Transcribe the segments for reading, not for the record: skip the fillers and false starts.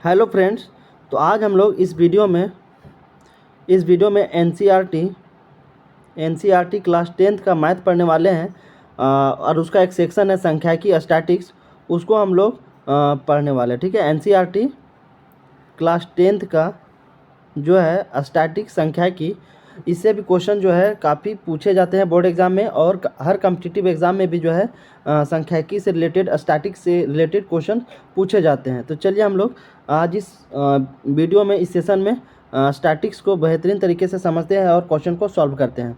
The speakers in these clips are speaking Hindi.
Hello friends. तो आज हम लोग इस वीडियो में एनसीईआरटी क्लास 10th का मैथ पढ़ने वाले हैं। और उसका एक सेक्शन है सांख्यिकी स्टैटिक्स, उसको हम लोग पढ़ने वाले हैं। ठीक है, एनसीईआरटी क्लास 10th का जो है स्टैटिक सांख्यिकी, इससे भी क्वेश्चन जो है काफ़ी पूछे जाते हैं बोर्ड एग्जाम में, और हर कॉम्पिटिटिव एग्जाम में भी जो है सांख्यिकी से रिलेटेड, स्टैटिक से रिलेटेड क्वेश्चन पूछे जाते हैं। तो चलिए हम लोग आज इस वीडियो में, इस सेशन में स्टैटिक्स को बेहतरीन तरीके से समझते हैं और क्वेश्चन को सॉल्व करते हैं।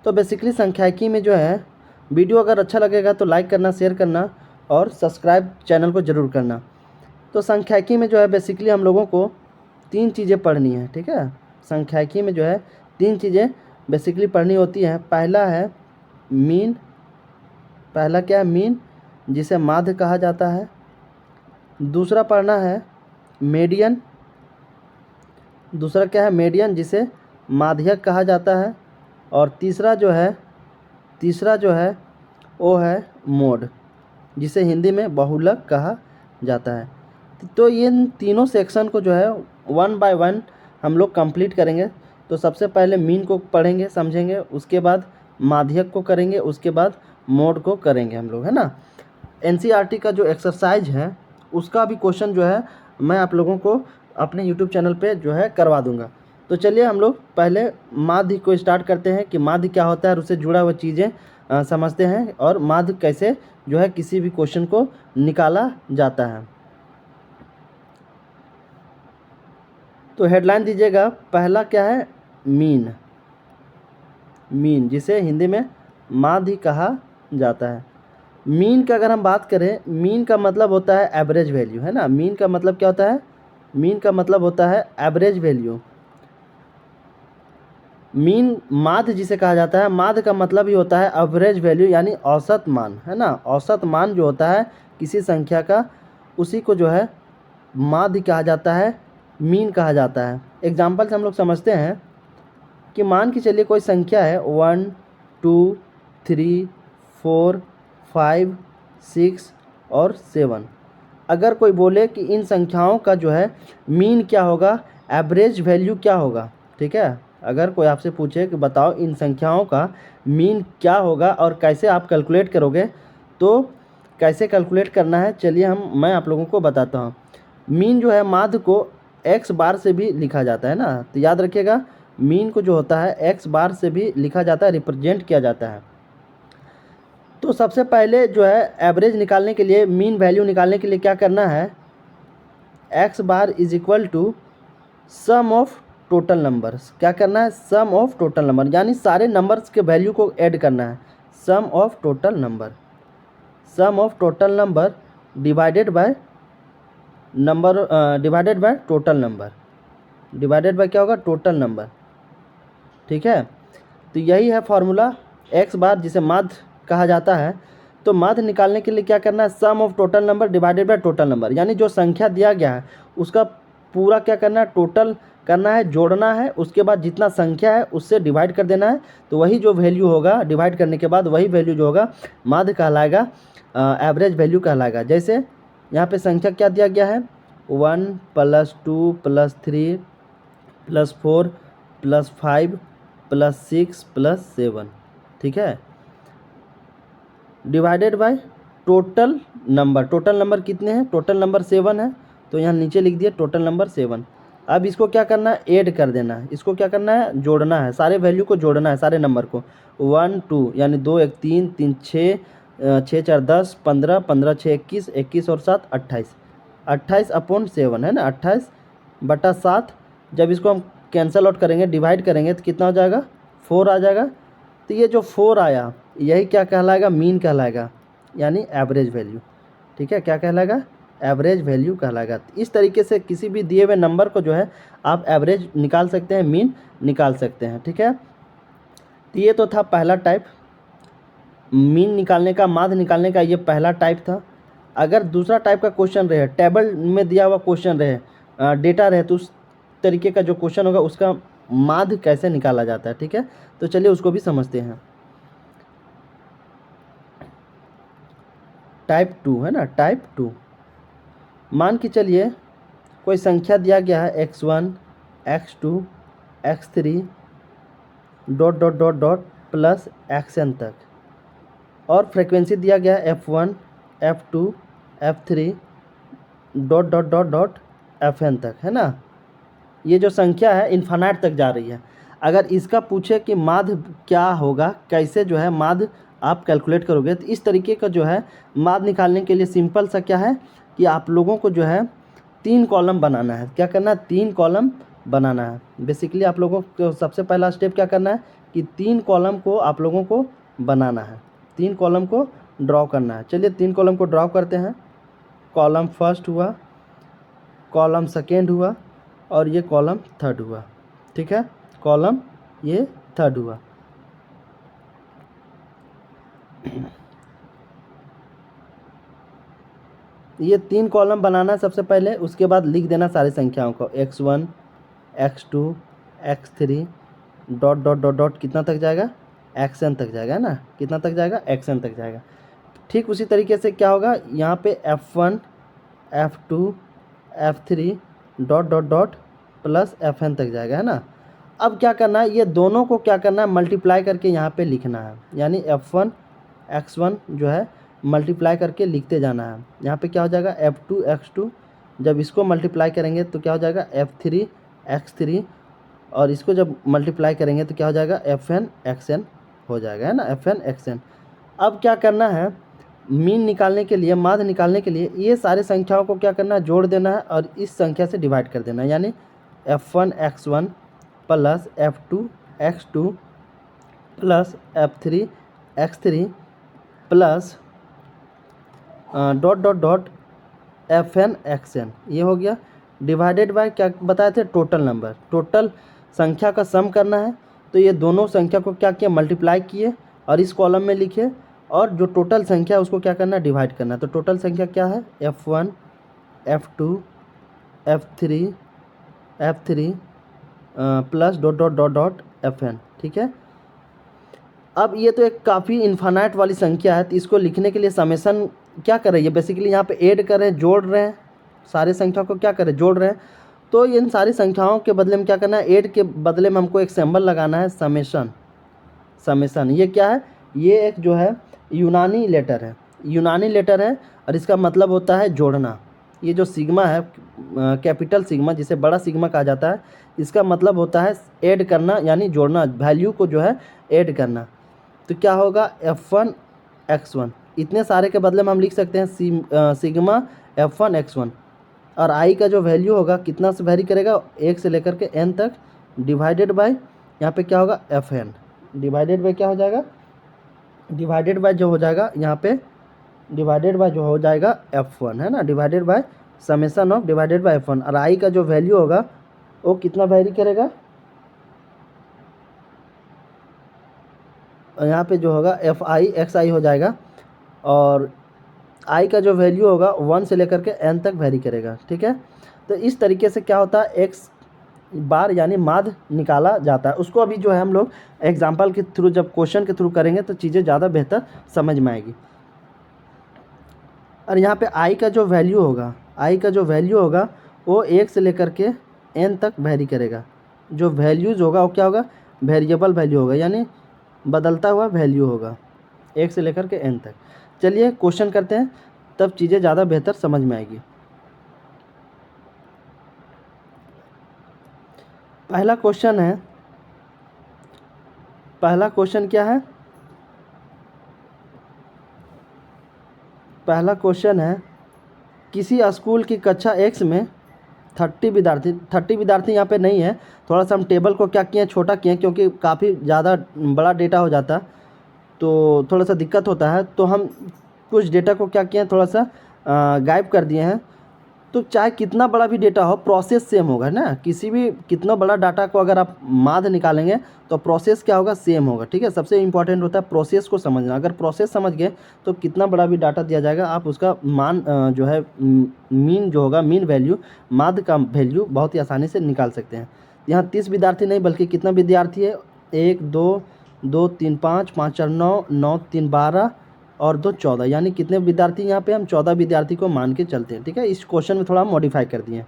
तो बेसिकली सांख्यिकी में जो है, वीडियो अगर अच्छा लगेगा तो लाइक करना, शेयर करना और सब्सक्राइब चैनल को ज़रूर करना। तो सांख्यिकी में जो है बेसिकली हम लोगों को 3 चीज़ें पढ़नी है। ठीक है, सांख्यिकी में जो है 3 चीज़ें बेसिकली पढ़नी होती हैं। पहला है मीन। पहला क्या है? मीन, जिसे माध्य कहा जाता है। दूसरा पढ़ना है मीडियन। दूसरा क्या है? मीडियन, जिसे माध्यक कहा जाता है। और तीसरा जो है वो है मोड, जिसे हिंदी में बहुलक कहा जाता है। तो इन तीनों सेक्शन को जो है 1 बाय 1 हम लोग कंप्लीट करेंगे। तो सबसे पहले मीन को पढ़ेंगे, समझेंगे, उसके बाद माध्यक को करेंगे, उसके बाद मोड को करेंगे हम लोग, है ना। एनसीईआरटी का जो एक्सरसाइज है उसका भी क्वेश्चन जो है मैं आप लोगों को अपने यूट्यूब चैनल पे जो है करवा दूंगा। तो चलिए हम लोग पहले माध्य को स्टार्ट करते हैं कि माध्य क्या होता है और उससे जुड़ा हुआ चीज़ें समझते हैं, और माध्य कैसे जो है किसी भी क्वेश्चन को निकाला जाता है। तो हेडलाइन दीजिएगा, पहला क्या है? मीन। मीन, जिसे हिंदी में माध्य कहा जाता है। मीन का अगर हम बात करें, मीन का मतलब होता है एवरेज वैल्यू, है ना। मीन का मतलब क्या होता है? मीन का मतलब होता है एवरेज वैल्यू। मीन माध्य जिसे कहा जाता है, माध्य का मतलब ही होता है एवरेज वैल्यू, यानी औसत मान, है ना। औसत मान जो होता है किसी संख्या का, उसी को जो है माध्य कहा जाता है, मीन कहा जाता है। एग्जाम्पल से हम लोग समझते हैं कि मान के चलिए कोई संख्या है 1 2 3 4 5 6 और 7। अगर कोई बोले कि इन संख्याओं का जो है मीन क्या होगा, एवरेज वैल्यू क्या होगा, ठीक है। अगर कोई आपसे पूछे कि बताओ इन संख्याओं का मीन क्या होगा और कैसे आप कैलकुलेट करोगे, तो कैसे कैलकुलेट करना है, चलिए मैं आप लोगों को बताता हूँ। मीन जो है माध्य को एक्स बार से भी लिखा जाता है ना। तो याद रखिएगा, मीन को जो होता है एक्स बार से भी लिखा जाता है, रिप्रेजेंट किया जाता है। तो सबसे पहले जो है एवरेज निकालने के लिए, मीन वैल्यू निकालने के लिए क्या करना है? X bar is equal to sum of total numbers. क्या करना है? सम ऑफ टोटल नंबर, यानी सारे नंबर्स के वैल्यू को ऐड करना है। Sum of total number, sum of total number divided by number, divided by total number, divided by क्या होगा? Total number. ठीक है, तो यही है फॉर्मूला एक्स बार, जिसे माध्य कहा जाता है। तो माध्य निकालने के लिए क्या करना है? Sum of total number divided by total number, यानी जो संख्या दिया गया है उसका पूरा क्या करना है? टोटल करना है, जोड़ना है, उसके बाद जितना संख्या है उससे डिवाइड कर देना है। तो वही जो वैल्यू होगा डिवाइड करने के बाद, वही वैल्यू जो होगा माध्य कहलाएगा, एवरेज वैल्यू कहलाएगा। जैसे यहाँ पे संख्या क्या दिया गया है? 1 + 2 + 3 + 4 + 5 + 6 + 7, ठीक है, divided by total number. Total number कितने हैं? टोटल नंबर 7 है, तो यहाँ नीचे लिख दिए टोटल नंबर 7। अब इसको क्या करना है? ऐड कर देना है। इसको क्या करना है? जोड़ना है, सारे वैल्यू को जोड़ना है, सारे नंबर को। 1 2 यानी 2 1 3 3 6 6 4 10 15 15 6 21 21 और 7 28, 28/7 है ना, 28/7। जब इसको हम कैंसल आउट करेंगे, डिवाइड करेंगे, तो कितना हो जाएगा? 4 आ जाएगा। तो ये जो 4 आया, यही क्या कहलाएगा? मीन कहलाएगा, यानी एवरेज वैल्यू। ठीक है, क्या कहलाएगा? एवरेज वैल्यू कहलाएगा। इस तरीके से किसी भी दिए हुए नंबर को जो है आप एवरेज निकाल सकते हैं, मीन निकाल सकते हैं। ठीक है, तो ये तो था पहला टाइप, मीन निकालने का, माध्य निकालने का, ये पहला टाइप था। अगर दूसरा टाइप का क्वेश्चन रहे, टेबल में दिया हुआ क्वेश्चन रहे, डेटा रहे, तो उस तरीके का जो क्वेश्चन होगा उसका माध्य कैसे निकाला जाता है। ठीक है, तो चलिए उसको भी समझते हैं। टाइप 2 है ना, टाइप 2। मान के चलिए कोई संख्या दिया गया है x1 x2 x3 dot dot dot dot plus xn तक, और फ्रिक्वेंसी दिया गया है f1 f2 f3 dot dot dot dot fn तक, है ना। ये जो संख्या है इन्फानाइट तक जा रही है। अगर इसका पूछे कि माध्य क्या होगा, कैसे जो है माध्य आप कैलकुलेट करोगे, तो इस तरीके का जो है माध्य निकालने के लिए सिंपल सा क्या है कि आप लोगों को जो है 3 कॉलम बनाना है। क्या करना है? 3 कॉलम बनाना है। बेसिकली आप लोगों को सबसे पहला स्टेप क्या करना है कि 3 कॉलम को आप लोगों को बनाना है, 3 कॉलम को ड्रॉ करना है। चलिए 3 कॉलम को ड्रॉ करते हैं। कॉलम फर्स्ट हुआ, कॉलम सेकेंड हुआ, और ये कॉलम थर्ड हुआ। ठीक है, कॉलम ये थर्ड हुआ। ये 3 कॉलम बनाना सबसे पहले, उसके बाद लिख देना सारी संख्याओं को x1 x2 x3 dot dot dot dot कितना तक जाएगा? xn तक जाएगा, है ना। कितना तक जाएगा? xn तक जाएगा। ठीक उसी तरीके से क्या होगा, यहाँ पे f1 f2 f3 dot dot dot plus fn तक जाएगा, है ना। अब क्या करना है, ये दोनों को क्या करना है, मल्टीप्लाई करके यहाँ पे लिखना है। यानी f1 x1 जो है मल्टीप्लाई करके लिखते जाना है। यहाँ पे क्या हो जाएगा f2 x2, जब इसको मल्टीप्लाई करेंगे तो क्या हो जाएगा f3 x3, और इसको जब मल्टीप्लाई करेंगे तो क्या हो जाएगा fn xn हो जाएगा, है ना, fn xn। अब क्या करना है, मीन निकालने के लिए, माध्य निकालने के लिए ये सारे संख्याओं को क्या करना है, जोड़ देना है और इस संख्या से डिवाइड कर देना है। यानी f1 x1 plus f2 x2 plus f3 x3 plus dot dot dot fn xn, ये हो गया। डिवाइडेड बाय क्या बताए थे, टोटल नंबर, टोटल संख्या का सम करना है। तो ये दोनों संख्या को क्या किया, मल्टीप्लाई किए और इस कॉलम में लिखे, और जो टोटल संख्या है उसको क्या करना है, डिवाइड करना है। तो टोटल संख्या क्या है, f1 f2 f3 plus dot dot dot dot fn। ठीक है, अब ये तो एक काफ़ी इन्फानाइट वाली संख्या है, तो इसको लिखने के लिए समेसन क्या कर रही है, बेसिकली यहाँ पे ऐड कर रहे हैं, जोड़ रहे हैं, सारे संख्या को क्या कर रहे हैं, जोड़ रहे हैं। तो इन सारी संख्याओं के बदले में क्या करना है, ऐड के बदले में हमको एक सिंबल लगाना है, समेसन। समेसन ये क्या है, ये एक जो है यूनानी लेटर है, यूनानी लेटर है, और इसका मतलब होता है जोड़ना। ये जो सिग्मा है, कैपिटल सिग्मा जिसे बड़ा सिग्मा कहा जाता है, इसका मतलब होता है ऐड करना, यानी जोड़ना, वैल्यू को जो है ऐड करना। तो क्या होगा, f1 x1, इतने सारे के बदले में हम लिख सकते हैं सिग्मा f1 x1, और i का जो वैल्यू होगा कितना से वैरी करेगा, 1 से लेकर के n तक, डिवाइडेड बाय यहाँ पे क्या होगा, fn, डिवाइडेड बाय क्या हो जाएगा, डिवाइडेड बाय जो हो जाएगा यहाँ पे, डिवाइडेड बाय जो हो जाएगा f1, है ना, divided by summation of divided by f1, और i का जो वैल्यू होगा वो कितना वैरी करेगा, यहाँ पे जो होगा fi xi हो जाएगा, और i का जो वैल्यू होगा 1 से लेकर के n तक वैरी करेगा। ठीक है, तो इस तरीके से क्या होता है, x बार यानी माध्य निकाला जाता है। उसको अभी जो है हम लोग एग्जाम्पल के थ्रू, जब क्वेश्चन के थ्रू करेंगे तो चीज़ें ज़्यादा बेहतर समझ में आएगी। और यहाँ पे i का जो वैल्यू होगा, i का जो वैल्यू होगा वो 1 से लेकर के n तक वैरी करेगा। जो वैल्यूज़ होगा वो क्या होगा, वेरिएबल वैल्यू होगा, यानी बदलता हुआ वैल्यू होगा, 1 से लेकर के n तक। चलिए क्वेश्चन करते हैं, तब चीज़ें ज़्यादा बेहतर समझ में आएगी। पहला क्वेश्चन है, पहला क्वेश्चन क्या है, पहला क्वेश्चन है किसी स्कूल की कक्षा X में 30 विद्यार्थी यहाँ पे नहीं है। थोड़ा सा हम टेबल को क्या किए, छोटा किए, क्योंकि काफ़ी ज़्यादा बड़ा डेटा हो जाता तो थोड़ा सा दिक्कत होता है। तो हम कुछ डेटा को क्या किए, थोड़ा सा गायब कर दिए हैं। तो चाहे कितना बड़ा भी डेटा हो, प्रोसेस सेम होगा ना। किसी भी कितना बड़ा डाटा को अगर आप माध्य निकालेंगे तो प्रोसेस क्या होगा, सेम होगा। ठीक है, सबसे इम्पॉर्टेंट होता है प्रोसेस को समझना। अगर प्रोसेस समझ गए तो कितना बड़ा भी डाटा दिया जाएगा, आप उसका मान जो है मीन जो होगा, मीन वैल्यू, माध्य का वैल्यू बहुत ही आसानी से निकाल सकते हैं। यहाँ 30 विद्यार्थी नहीं बल्कि कितना विद्यार्थी है, 1 2 2 3 5 5 4 9 9 3 12 और 2 14, यानी कितने विद्यार्थी यहाँ पे हम 14 विद्यार्थी को मान के चलते हैं। ठीक है, इस क्वेश्चन में थोड़ा मॉडिफाई कर दिए।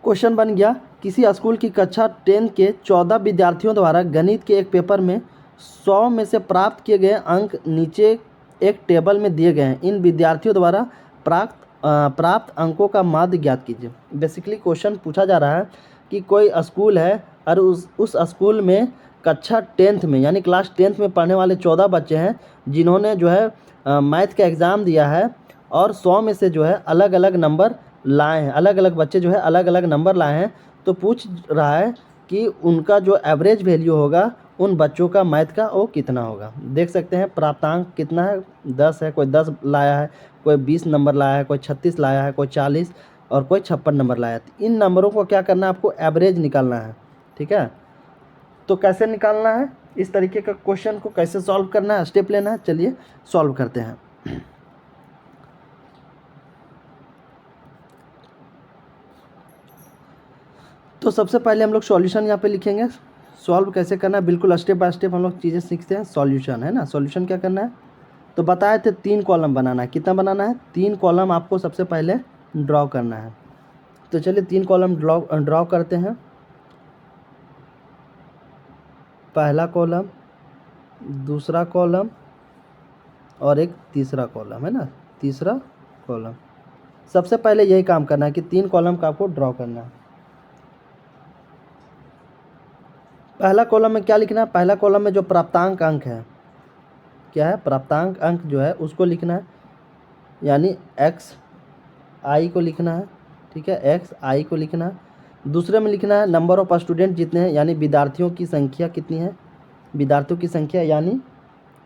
क्वेश्चन बन गया, किसी स्कूल की कक्षा 10 के 14 विद्यार्थियों द्वारा गणित के एक पेपर में 100 में से प्राप्त किए गए अंक नीचे एक टेबल में दिए गए हैं। इन विद्यार्थियों द्वारा प्राप्त अंकों का माध्य ज्ञात कीजिए। बेसिकली क्वेश्चन पूछा जा रहा है कि कोई स्कूल है और उस स्कूल में कक्षा 10th में यानी क्लास 10th में पढ़ने वाले 14 बच्चे हैं जिन्होंने जो है मैथ का एग्ज़ाम दिया है और 100 में से जो है अलग अलग नंबर लाए हैं, अलग अलग बच्चे जो है अलग अलग नंबर लाए हैं। तो पूछ रहा है कि उनका जो एवरेज वैल्यू होगा उन बच्चों का मैथ का वो कितना होगा। देख सकते हैं प्राप्तांक कितना है, 10 है, कोई 10 लाया है, कोई 20 नंबर लाया है, कोई 36 लाया है, कोई 40 और कोई 56 नंबर लाया है। तो इन नंबरों को क्या करना है, आपको एवरेज निकालना है। ठीक है, तो कैसे निकालना है, इस तरीके का क्वेश्चन को कैसे सॉल्व करना है, स्टेप लेना है। चलिए सॉल्व करते हैं। तो सबसे पहले हम लोग सॉल्यूशन यहाँ पे लिखेंगे। सॉल्व कैसे करना है, बिल्कुल स्टेप बाय स्टेप हम लोग चीज़ें सीखते हैं। सॉल्यूशन है ना, सॉल्यूशन क्या करना है, तो बताए थे 3 कॉलम बनाना है। कितना बनाना है, 3 कॉलम आपको सबसे पहले ड्रॉ करना है। तो चलिए 3 कॉलम ड्रॉ करते हैं। पहला कॉलम, दूसरा कॉलम और एक तीसरा कॉलम, है ना, तीसरा कॉलम। सबसे पहले यही काम करना है कि 3 कॉलम का आपको ड्रॉ करना है। पहला कॉलम में क्या लिखना है, पहला कॉलम में जो प्राप्तांक अंक है, क्या है, प्राप्तांक अंक जो है उसको लिखना है, यानी एक्स आई को लिखना है। ठीक है, एक्स आई को लिखना है। दूसरे में लिखना है नंबर ऑफ स्टूडेंट जितने हैं, यानी विद्यार्थियों की संख्या कितनी है, विद्यार्थियों की संख्या यानी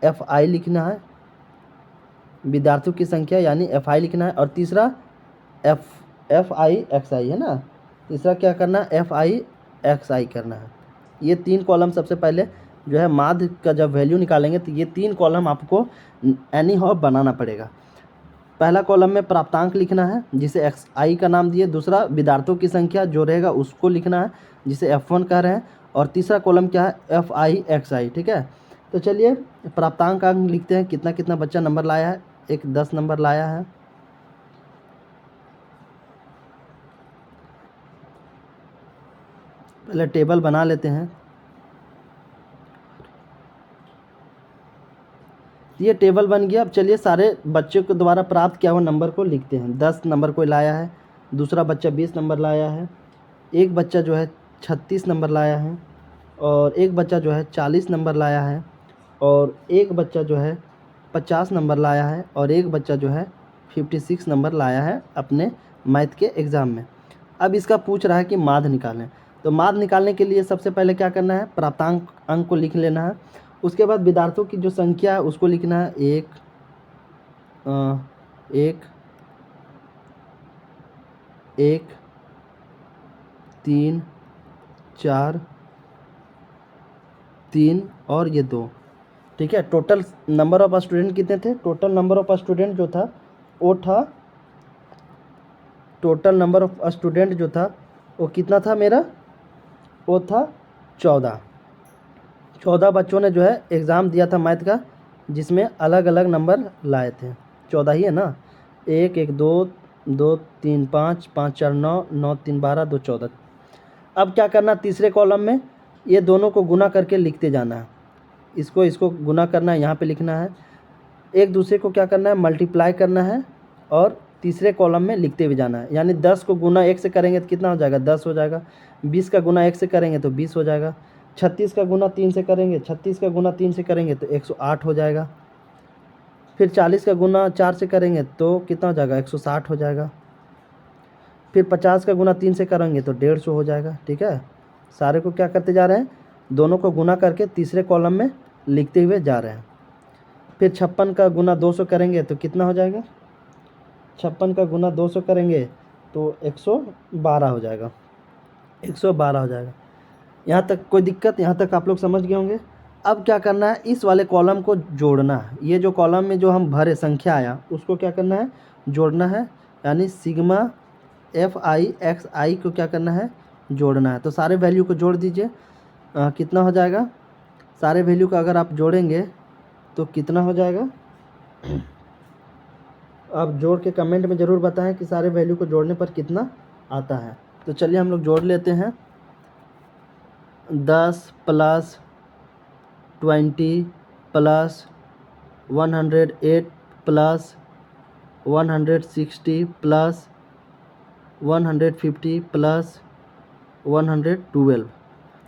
एफ आई लिखना है, विद्यार्थियों की संख्या यानी एफ आई लिखना है। और तीसरा एफ आई एक्स आई है ना, तीसरा क्या करना है, एफ आई एक्स आई करना है। ये 3 कॉलम सबसे पहले जो है माध्य का जब वैल्यू निकालेंगे तो ये 3 कॉलम आपको एनी हाउ बनाना पड़ेगा। पहला कॉलम में प्राप्तांक लिखना है जिसे एक्स आई का नाम दिए, दूसरा विद्यार्थियों की संख्या जो रहेगा उसको लिखना है जिसे F1 कह रहे हैं, और तीसरा कॉलम क्या है, एफ आई एक्स आई। ठीक है, तो चलिए प्राप्तांक अंक लिखते हैं, कितना कितना बच्चा नंबर लाया है, एक 10 नंबर लाया है। पहले टेबल बना लेते हैं। ये टेबल बन गया। अब चलिए सारे बच्चों के द्वारा प्राप्त किया हुआ नंबर को लिखते हैं। 10 नंबर कोई लाया है, दूसरा बच्चा 20 नंबर लाया है, एक बच्चा जो है 36 नंबर लाया है, और एक बच्चा जो है 40 नंबर लाया है, और एक बच्चा जो है 50 नंबर लाया है, और एक बच्चा जो है 56 नंबर लाया है अपने मैथ के एग्ज़ाम में। अब इसका पूछ रहा है कि माध्य निकालें। तो माध्य निकालने के लिए सबसे पहले क्या करना है, प्राप्तांक अंक को लिख लेना है। उसके बाद विद्यार्थियों की जो संख्या है उसको लिखना है, एक 3 4 3 और ये 2। ठीक है, टोटल नंबर ऑफ स्टूडेंट कितने थे, टोटल नंबर ऑफ स्टूडेंट जो था वो था, टोटल नंबर ऑफ स्टूडेंट जो था वो कितना था मेरा, वो था 14 बच्चों ने जो है एग्ज़ाम दिया था मैथ का, जिसमें अलग अलग नंबर लाए थे। 14 ही है ना, 1 1 2 2 3 5 5 4 9 9 3 12 2 14। अब क्या करना, तीसरे कॉलम में ये दोनों को गुना करके लिखते जाना है। इसको गुना करना है, यहाँ पे लिखना है। एक दूसरे को क्या करना है, मल्टीप्लाई करना है और तीसरे कॉलम में लिखते हुए जाना है। यानी 10 को गुना 1 से करेंगे तो कितना हो जाएगा, 10 हो जाएगा। 20 का गुना 1 से करेंगे तो 20 हो जाएगा। 36 का गुना 3 से करेंगे, 36 का गुना 3 से करेंगे तो 108 हो जाएगा। फिर 40 का गुना 4 से करेंगे तो कितना हो जाएगा, 160 हो जाएगा। फिर 50 का गुना 3 से करेंगे तो 150 हो जाएगा। ठीक है, सारे को क्या करते जा रहे हैं, दोनों को गुना करके तीसरे कॉलम में लिखते हुए जा रहे हैं। फिर 56 का गुना 200 करेंगे तो कितना हो जाएगा, 56 का गुना 200 करेंगे तो 112 हो जाएगा, 112 हो जाएगा। यहाँ तक कोई दिक्कत, यहाँ तक आप लोग समझ गए होंगे। अब क्या करना है, इस वाले कॉलम को जोड़ना है। ये जो कॉलम में जो हम भरे संख्या आया उसको क्या करना है, जोड़ना है। यानी सिग्मा एफ आई एक्स आई को क्या करना है, जोड़ना है। तो सारे वैल्यू को जोड़ दीजिए, कितना हो जाएगा, सारे वैल्यू का अगर आप जोड़ेंगे तो कितना हो जाएगा, आप जोड़ के कमेंट में ज़रूर बताएं कि सारे वैल्यू को जोड़ने पर कितना आता है। तो चलिए हम लोग जोड़ लेते हैं। 10 + 20 + 108 + 160 + 150 + 112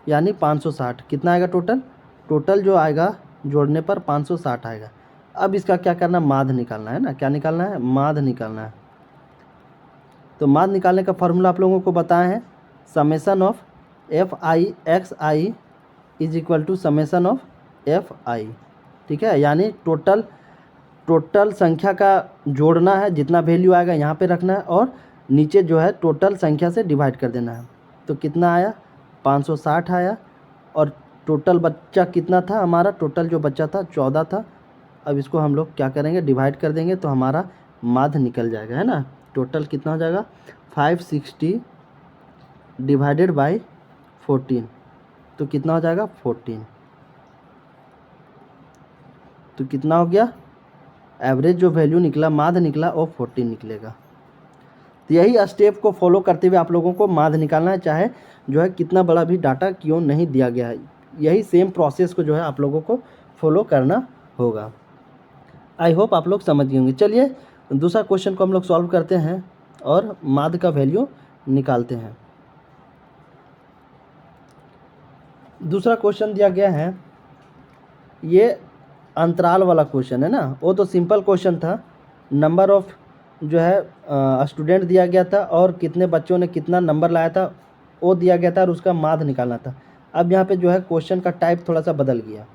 यानी 560। कितना आएगा टोटल? टोटल जो आएगा जोड़ने पर 560 आएगा। अब इसका क्या करना, माध्य निकालना है ना। क्या निकालना है? माध्य निकालना है। तो माध्य निकालने का फॉर्मूला आप लोगों को बताए हैं, summation of fi(xi) = summation of fi। ठीक है, यानी टोटल संख्या का जोड़ना है, जितना वैल्यू आएगा यहाँ पे रखना है और नीचे जो है टोटल संख्या से डिवाइड कर देना है। तो कितना आया? 560 आया। और टोटल बच्चा कितना था हमारा? टोटल जो बच्चा था 14 था। अब इसको हम लोग क्या करेंगे, डिवाइड कर देंगे तो हमारा माध्य निकल जाएगा, है ना। टोटल कितना हो जाएगा? 560 डिवाइडेड बाई 14, तो कितना हो जाएगा? 14। तो कितना हो गया? एवरेज जो वैल्यू निकला, माध्य निकला, वो 14 निकलेगा। तो यही स्टेप को फॉलो करते हुए आप लोगों को माध्य निकालना है, चाहे जो है कितना बड़ा भी डाटा क्यों नहीं दिया गया है। यही सेम प्रोसेस को जो है आप लोगों को फॉलो करना होगा। आई होप आप लोग समझ गए होंगे। चलिए दूसरा क्वेश्चन को हम लोग सॉल्व करते हैं और माध्य का वैल्यू निकालते हैं। दूसरा क्वेश्चन दिया गया है, ये अंतराल वाला क्वेश्चन है ना। वो तो सिंपल क्वेश्चन था, नंबर ऑफ जो है स्टूडेंट दिया गया था और कितने बच्चों ने कितना नंबर लाया था वो दिया गया था और उसका माध्य निकालना था। अब यहाँ पे जो है क्वेश्चन का टाइप थोड़ा सा बदल गया।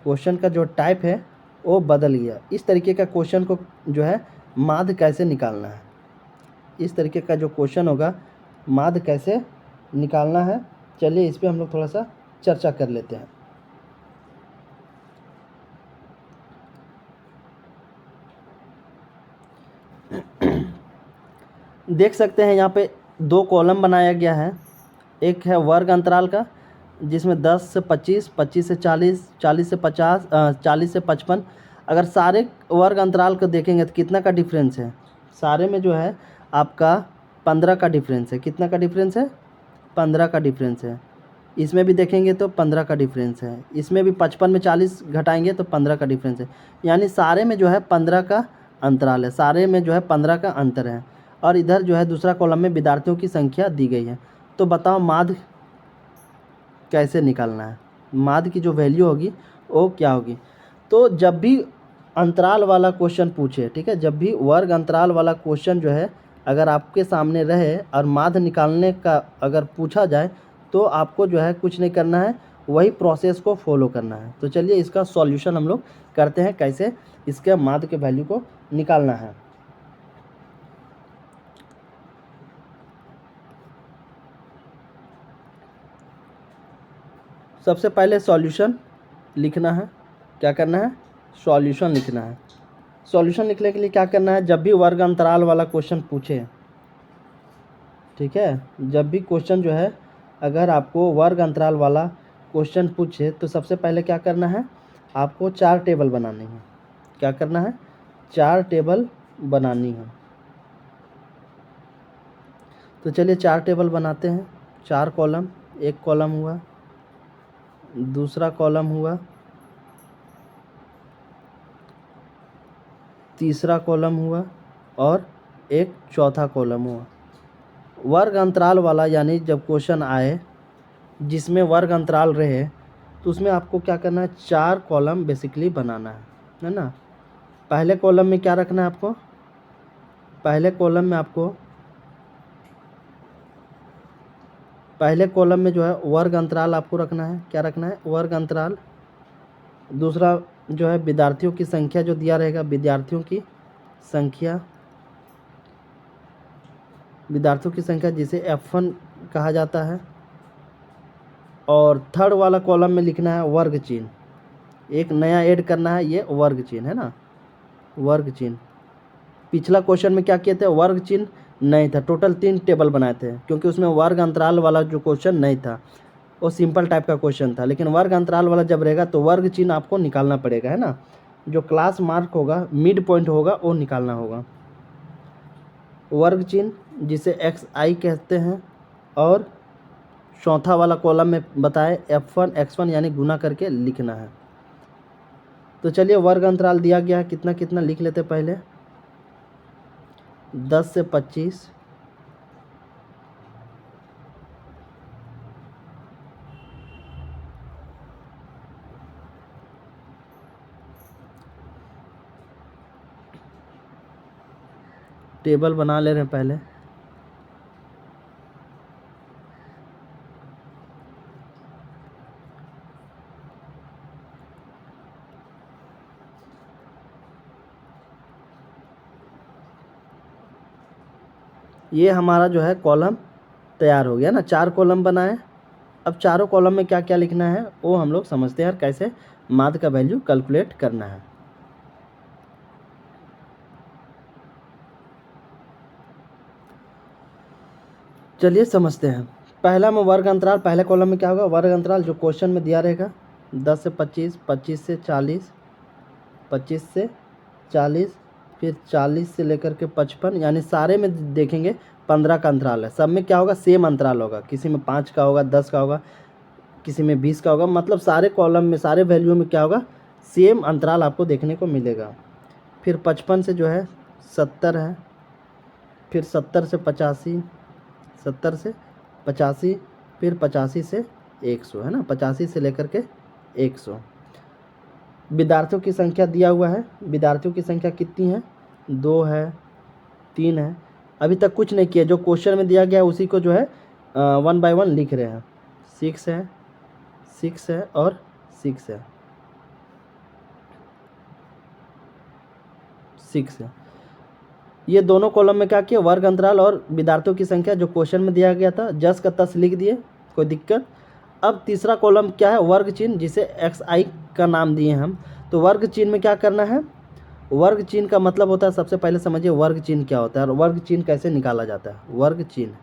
क्वेश्चन का जो टाइप है वो बदल गया। इस तरीके का क्वेश्चन को जो है माध्य कैसे निकालना है, इस तरीके का जो क्वेश्चन होगा माध्य कैसे निकालना है, चलिए इस पर हम लोग थोड़ा सा चर्चा कर लेते हैं। देख सकते हैं यहाँ पे 2 कॉलम बनाया गया है। एक है वर्ग अंतराल का, जिसमें 10 से 25, 25 से 40, 40 से 50, 40 से 55। अगर सारे वर्ग अंतराल को देखेंगे तो कितना का डिफरेंस है? सारे में जो है आपका 15 का डिफरेंस है। कितना का डिफरेंस है? 15 का डिफरेंस है। इसमें भी देखेंगे तो 15 का डिफरेंस है। इसमें भी 55 में 40 घटाएंगे तो 15 का डिफरेंस है। यानी सारे में जो है 15 का अंतराल है, सारे में जो है 15 का अंतर है। और इधर जो है दूसरा कॉलम में विद्यार्थियों की संख्या दी गई है। तो बताओ माध्य कैसे निकालना है, माध्य की जो वैल्यू होगी वो क्या होगी। तो जब भी अंतराल वाला क्वेश्चन पूछे, ठीक है, जब भी वर्ग अंतराल वाला क्वेश्चन जो है अगर आपके सामने रहे और माध्य निकालने का अगर पूछा जाए तो आपको जो है कुछ नहीं करना है, वही प्रोसेस को फॉलो करना है। तो चलिए इसका सॉल्यूशन हम लोग करते हैं, कैसे इसके माध्य के वैल्यू को निकालना है। सबसे पहले सॉल्यूशन लिखना है। क्या करना है? सॉल्यूशन लिखना है। सॉल्यूशन लिखने के लिए क्या करना है, जब भी वर्ग अंतराल वाला क्वेश्चन पूछे, ठीक है, जब भी क्वेश्चन जो है अगर आपको वर्ग अंतराल वाला क्वेश्चन पूछे तो सबसे पहले क्या करना है, आपको 4 टेबल बनानी है। क्या करना है? 4 टेबल बनानी है। तो चलिए 4 टेबल बनाते हैं। 4 कॉलम, एक कॉलम हुआ, दूसरा कॉलम हुआ, तीसरा कॉलम हुआ और एक चौथा कॉलम हुआ। वर्ग अंतराल वाला यानी जब क्वेश्चन आए जिसमें वर्ग अंतराल रहे तो उसमें आपको क्या करना है, 4 कॉलम बेसिकली बनाना है ना। पहले कॉलम में क्या रखना है आपको? पहले कॉलम में जो है वर्ग अंतराल आपको रखना है। क्या रखना है? वर्ग अंतराल। दूसरा जो है विद्यार्थियों की संख्या जो दिया रहेगा, विद्यार्थियों की संख्या जिसे F1 कहा जाता है। और थर्ड वाला कॉलम में लिखना है वर्ग चिन्ह। एक नया ऐड करना है, ये वर्ग चिन्ह है ना, वर्ग चिन्ह। पिछला क्वेश्चन में क्या किए थे, वर्ग चिन्ह नहीं था। टोटल 3 टेबल बनाए थे क्योंकि उसमें वर्ग अंतराल वाला जो क्वेश्चन नहीं था, वो सिंपल टाइप का क्वेश्चन था। लेकिन वर्ग अंतराल वाला जब रहेगा तो वर्ग चिन्ह आपको निकालना पड़ेगा, है ना। जो क्लास मार्क होगा, मिड पॉइंट होगा, वो निकालना होगा। वर्ग चिन्ह जिसे xi कहते हैं, और चौथा वाला कॉलम में बताए F1 X1 यानी गुना करके लिखना है। तो चलिए वर्ग अंतराल दिया गया है, कितना कितना लिख लेते पहले। 10 से 25, टेबल बना ले रहे हैं पहले। ये हमारा जो है कॉलम तैयार हो गया ना, 4 कॉलम बनाए। अब चारों कॉलम में क्या क्या लिखना है वो हम लोग समझते हैं और कैसे माध्य का वैल्यू कैलकुलेट करना है। चलिए समझते हैं। पहला में वर्ग अंतराल, पहले कॉलम में क्या होगा, वर्ग अंतराल जो क्वेश्चन में दिया रहेगा 10 से 25, 25 से 40, 25 से 40, फिर 40 से लेकर के 55, यानी सारे में देखेंगे 15 का अंतराल है। सब में क्या होगा, सेम अंतराल होगा, किसी में 5 का होगा, 10 का होगा, किसी में 20 का होगा, मतलब सारे कॉलम में सारे वैल्यू में क्या होगा, सेम अंतराल आपको देखने को मिलेगा। फिर 55 से जो है 70 है, फिर 70 से 85, 70 से 85, फिर 85 से 100 है ना, 85 से लेकर के 100। विद्यार्थियों की संख्या दिया हुआ है, विद्यार्थियों की संख्या कितनी है, 2 है, 3 है। अभी तक कुछ नहीं किया, जो क्वेश्चन में दिया गया है उसी को जो है 1 बाय 1 लिख रहे हैं। 6 है, 6 है और 6 है, 6 है। ये दोनों कॉलम में क्या किया, वर्ग अंतराल और विद्यार्थियों की संख्या जो क्वेश्चन में दिया गया था जस का तस लिख दिए, कोई दिक्कत। अब तीसरा कॉलम क्या है, वर्ग चिन्ह, जिसे xi का नाम दिए हम। तो वर्ग चिन्ह में क्या करना है, वर्ग चिन्ह का मतलब होता है, सबसे पहले समझिए वर्ग चिन्ह क्या होता है और वर्ग चिन्ह कैसे निकाला जाता है। वर्ग चिन्ह,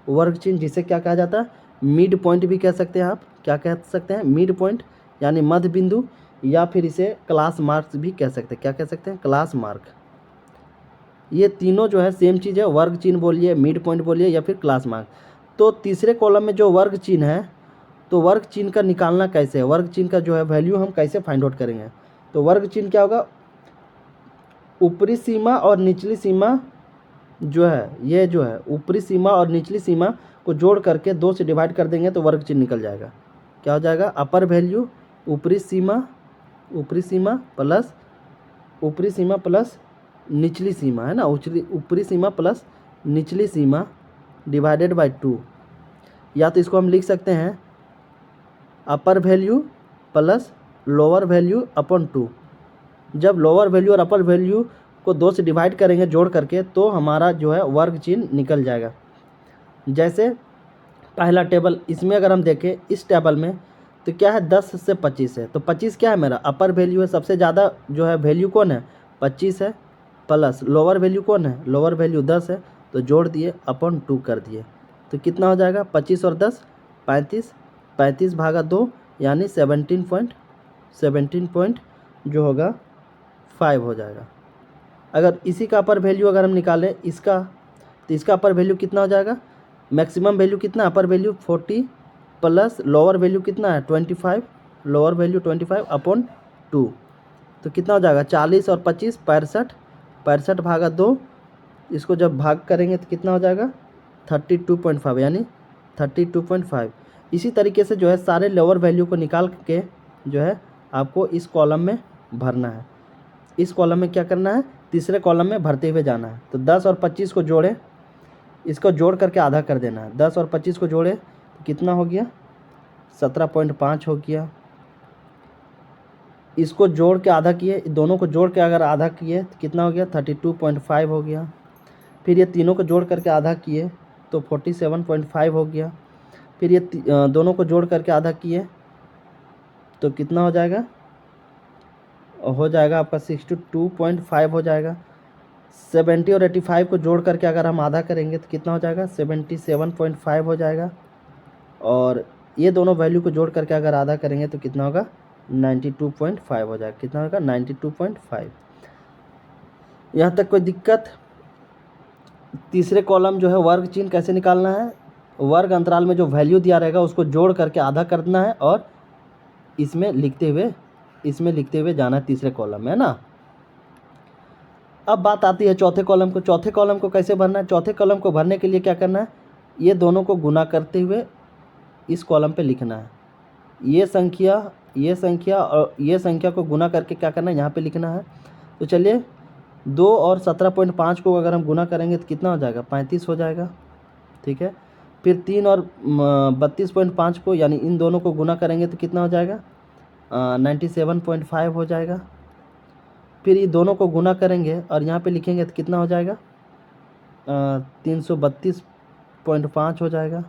वर्ग चिन्ह जिसे क्या कहा जाता है, मिड पॉइंट भी कह सकते हैं आप, क्या कह सकते हैं, मिड पॉइंट यानी मध्य बिंदु, या फिर इसे क्लास मार्क्स भी कह सकते हैं। क्या कह सकते हैं, क्लास मार्क। ये तीनों जो है सेम चीज़ है, वर्ग चिन्ह बोलिए, मिड पॉइंट बोलिए या फिर क्लास मार्क। तो तीसरे कॉलम में जो वर्ग चिन्ह है, तो वर्ग चिन्ह का निकालना कैसे है, वर्ग चिन्ह का जो है वैल्यू हम कैसे फाइंड आउट करेंगे। तो वर्ग चिन्ह क्या होगा, ऊपरी सीमा और निचली सीमा जो है, ये जो है ऊपरी सीमा और निचली सीमा को जोड़ करके 2 से डिवाइड कर देंगे तो वर्ग चिन्ह निकल जाएगा। क्या हो जाएगा, अपर वैल्यू ऊपरी सीमा, ऊपरी सीमा प्लस ऊपरी सीमा प्लस निचली सीमा है ना, ऊपरी सीमा प्लस निचली सीमा डिवाइडेड बाय 2। या तो इसको हम लिख सकते हैं अपर value plus lower value upon 2। जब लोअर वैल्यू और अपर वैल्यू को 2 से डिवाइड करेंगे जोड़ करके, तो हमारा जो है वर्ग चिन्ह निकल जाएगा। जैसे पहला टेबल, इसमें अगर हम देखें इस टेबल में, तो क्या है 10 से 25 है, तो 25 क्या है मेरा अपर वैल्यू है, सबसे ज़्यादा जो है वैल्यू कौन है 25 है, प्लस लोअर वैल्यू कौन है, लोअर वैल्यू 10 है, तो जोड़ दिए अपॉन 2 कर दिए, तो कितना हो जाएगा 25 और 10 35, 35 भागा 2 यानी 17 जो होगा 5 हो जाएगा। अगर इसी का अपर वैल्यू अगर हम निकालें इसका, तो इसका अपर वैल्यू कितना हो जाएगा, मैक्सिमम वैल्यू कितना, अपर वैल्यू 40 प्लस लोअर वैल्यू कितना है 25, लोअर वैल्यू 25 अपॉन 2, तो कितना हो जाएगा 40 और 25 65, 65 भागा 2, इसको जब भाग करेंगे तो कितना हो जाएगा 32.5 यानी 32.5। इसी तरीके से जो है सारे लोअर वैल्यू को निकाल के जो है आपको इस कॉलम में भरना है। इस कॉलम में क्या करना है, तीसरे कॉलम में भरते हुए जाना है। तो 10 और 25 को जोड़े, इसको जोड़ करके आधा कर देना है। 10 और 25 को जोड़े तो कितना हो गया 17.5 हो गया। इसको जोड़ के आधा किए, दोनों को जोड़ के अगर आधा किए तो कितना हो गया 32.5 हो गया। फिर ये तीनों को जोड़ करके आधा किए तो 47.5 हो गया। फिर ये दोनों को जोड़ करके आधा किए तो कितना हो जाएगा आपका 62.5 हो जाएगा। 70 और 85 को जोड़ करके अगर हम आधा करेंगे तो कितना हो जाएगा 77.5 हो जाएगा। और ये दोनों वैल्यू को जोड़ करके अगर आधा करेंगे तो कितना होगा 92.5 हो जाएगा। कितना होगा 92.5। यहाँ तक कोई दिक्कत। तीसरे कॉलम जो है वर्ग चिन्ह कैसे निकालना है, वर्ग अंतराल में जो वैल्यू दिया रहेगा उसको जोड़ करके आधा करना है और इसमें लिखते हुए जाना है तीसरे कॉलम में, है ना। अब बात आती है चौथे कॉलम को। चौथे कॉलम को कैसे भरना है? चौथे कॉलम को भरने के लिए क्या करना है, ये दोनों को गुना करते हुए इस कॉलम पे लिखना है। ये संख्या और ये संख्या को गुना करके क्या करना है, यहाँ पे लिखना है। तो चलिए 2 और 17.5 को अगर हम गुना करेंगे तो कितना हो जाएगा, 35 हो जाएगा, ठीक है। फिर 3 और 32.5 को यानी इन दोनों को गुना करेंगे तो कितना हो जाएगा, 97.5 हो जाएगा। फिर ये दोनों को गुना करेंगे और यहाँ पे लिखेंगे तो कितना हो जाएगा, 332.5 हो जाएगा।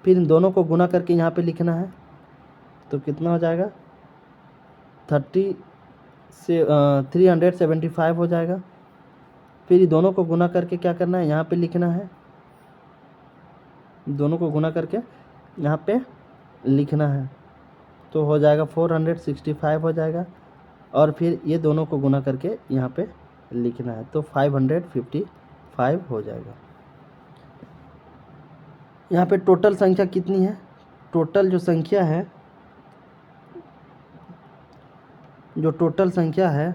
फिर इन दोनों को गुना करके यहाँ पे लिखना है तो कितना हो जाएगा, 375 हो जाएगा। फिर ये दोनों को गुना करके क्या करना है, यहाँ पे लिखना है, दोनों को गुना करके यहाँ पे लिखना है तो हो जाएगा 465 हो जाएगा। और फिर ये दोनों को गुना करके यहाँ पे लिखना है तो 555 हो जाएगा। यहाँ पे टोटल संख्या कितनी है, टोटल जो संख्या है, जो टोटल संख्या है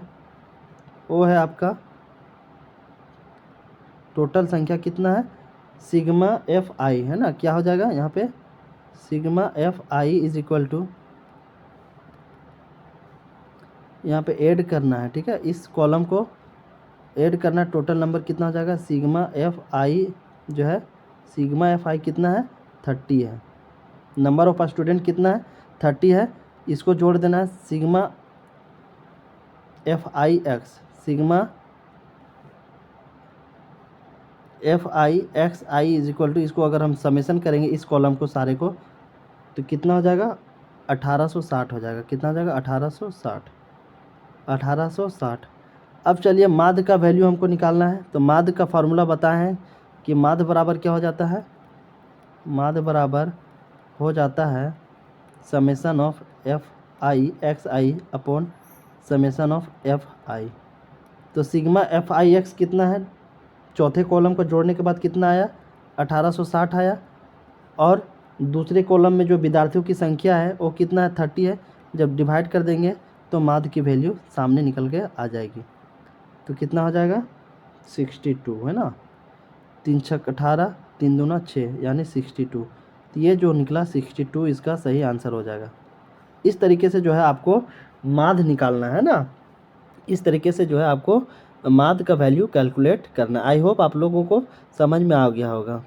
वो है आपका, टोटल संख्या कितना है, सिग्मा एफ आई, है ना। क्या हो जाएगा यहाँ पे, sigma F I is equal to, यहाँ पे ऐड करना है, ठीक है, इस कॉलम को ऐड करना है। टोटल नंबर कितना हो जाएगा, सिग्मा एफ आई जो है, सिग्मा एफ आई कितना है, 30 है। नंबर ऑफ स्टूडेंट कितना है, 30 है। इसको जोड़ देना है sigma F I X, sigma F I X I is equal to, इसको अगर हम समेसन करेंगे इस कॉलम को सारे को तो कितना हो जाएगा, 1860 हो जाएगा। कितना हो जाएगा, 1860। अब चलिए माध्य का वैल्यू हमको निकालना है। तो माध्य का फार्मूला बताए हैं कि माध्य बराबर क्या हो जाता है, माध्य बराबर हो जाता है summation of F I X I upon summation of F I. तो सिग्मा एफ आई एक्स कितना है, चौथे कॉलम को जोड़ने के बाद कितना आया, 1860 आया। और दूसरे कॉलम में जो विद्यार्थियों की संख्या है वो कितना है, 30 है। जब डिवाइड कर देंगे तो माध्य की वैल्यू सामने निकल के आ जाएगी। तो कितना हो जाएगा, 62, है ना। 3 छक 18, 3 दूना 6 यानी 62। तो ये जो निकला 62 इसका सही आंसर हो जाएगा। इस तरीके से जो है आपको माध्य निकालना है ना, इस तरीके से जो है आपको माध्य का वैल्यू कैलकुलेट करना। आई होप आप लोगों को समझ में आ गया होगा।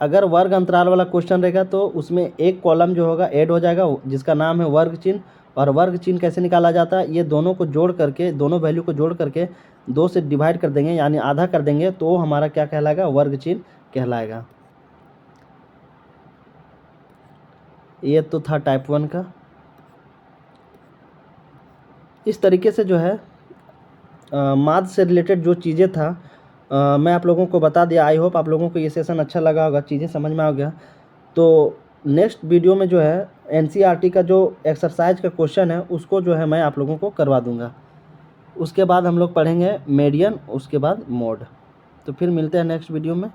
अगर वर्ग अंतराल वाला क्वेश्चन रहेगा तो उसमें एक कॉलम जो होगा ऐड हो जाएगा जिसका नाम है वर्ग चिन्ह। और वर्ग चिन्ह कैसे निकाला जाता है, ये दोनों को जोड़ करके, दोनों वैल्यू को जोड़ करके 2 से डिवाइड कर देंगे यानी आधा कर देंगे तो हमारा क्या कहलाएगा, वर्ग चिन्ह कहलाएगा। ये तो था टाइप 1 का। इस तरीके से जो है माध्य से रिलेटेड जो चीज़ें था मैं आप लोगों को बता दिया। आई होप आप लोगों को ये सेशन अच्छा लगा होगा, चीज़ें समझ में आ गया। तो नेक्स्ट वीडियो में जो है एनसीईआरटी का जो एक्सरसाइज का क्वेश्चन है उसको जो है मैं आप लोगों को करवा दूंगा। उसके बाद हम लोग पढ़ेंगे मीडियन, उसके बाद मोड। तो फिर मिलते हैं नेक्स्ट वीडियो में।